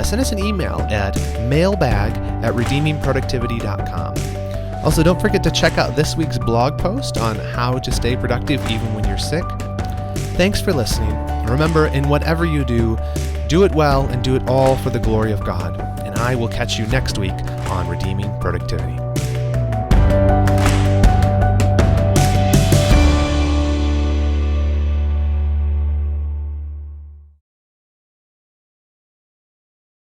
send us an email at mailbag@redeemingproductivity.com. Also, don't forget to check out this week's blog post on how to stay productive even when you're sick. Thanks for listening. Remember, in whatever you do, do it well and do it all for the glory of God. And I will catch you next week on Redeeming Productivity.